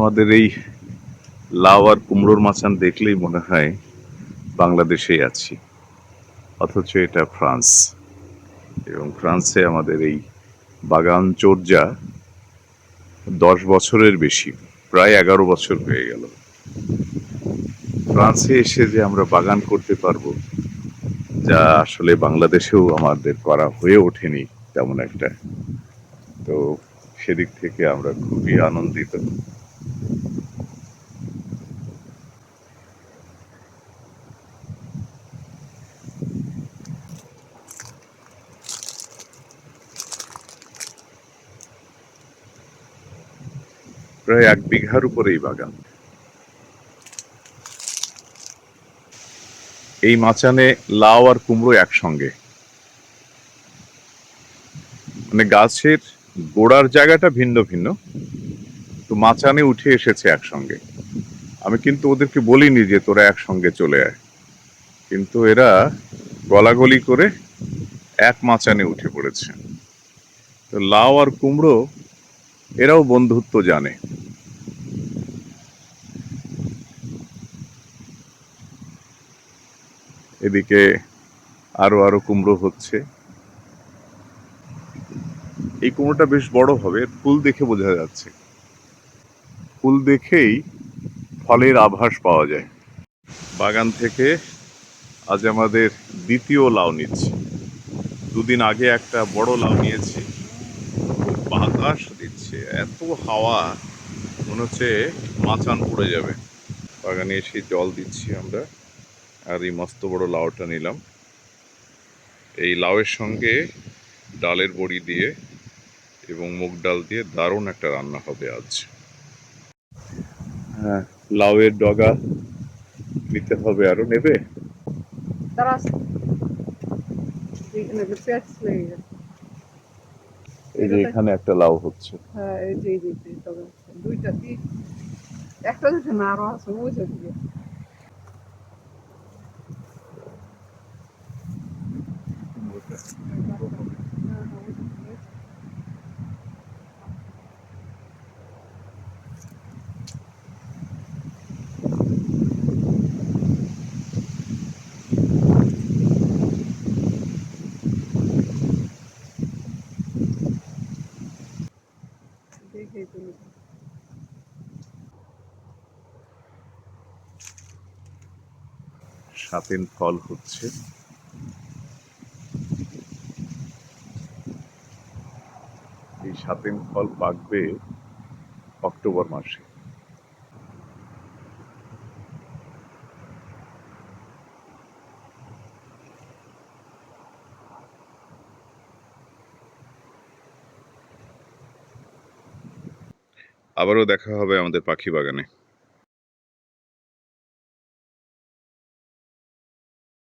আমাদের এই লাউ আর কুমড়োর মাচান দেখলেই মনে হয় বাংলাদেশেই আছি, অথচ এটা ফ্রান্স। এবং ফ্রান্সে আমাদের এই বাগান চর্যা 10 বছরের বেশি, প্রায় 11 বছর হয়ে গেল। ফ্রান্সে এসে যে আমরা বাগান করতে পারবো, যা আসলে বাংলাদেশেও আমাদের করা হয়ে ওঠেনি তেমন একটা। তো সেদিক থেকে আমরা খুবই আনন্দিত। প্রায় 1 বিঘার উপরে এই বাগান। এই মাচানে লাউ আর কুমড়ো একসঙ্গে, মানে গাছের গোড়ার জায়গাটা ভিন্ন ভিন্ন, তো মাচানে উঠে এসেছে একসঙ্গে। আমি কিন্তু ওদেরকে বলিনি যে তোরা একসঙ্গে চলে আয়, কিন্তু এরা গলাগলি করে এক মাচানে উঠে পড়েছে। তো লাউ আর কুমড়ো এরাও বন্ধুত্ব জানে। এদিকে আরো আরো কুমড়ো হচ্ছে। এই কুমড়োটা বেশ বড় হবে, ফুল দেখে বোঝা যাচ্ছে। ফুল দেখেই ফলের আভাস পাওয়া যায়। বাগান থেকে আজ আমাদের দ্বিতীয় লাউ নিচ্ছি। দুদিন আগে একটা বড় লাউ নিয়েছি। খুব বাতাস দিচ্ছে, এত হাওয়া, মনে হচ্ছে মাচান পড়ে যাবে। বাগানে এসে জল দিচ্ছি আমরা, আর এই মস্ত বড় লাউটা নিলাম। এই লাউয়ের সঙ্গে ডালের বড়ি দিয়ে এবং মুগ ডাল দিয়ে দারুণ একটা রান্না হবে আজ। হ্যাঁ, লাউয়ের ডগা নিতে হবে। আরো নেবে? এই যে এখানে একটা লাউ হচ্ছে। সাতেন ফল হচ্ছে। এই সাতেন ফল পাকবে অক্টোবর মাসে। আবারও দেখা হবে আমাদের পাখি বাগানে।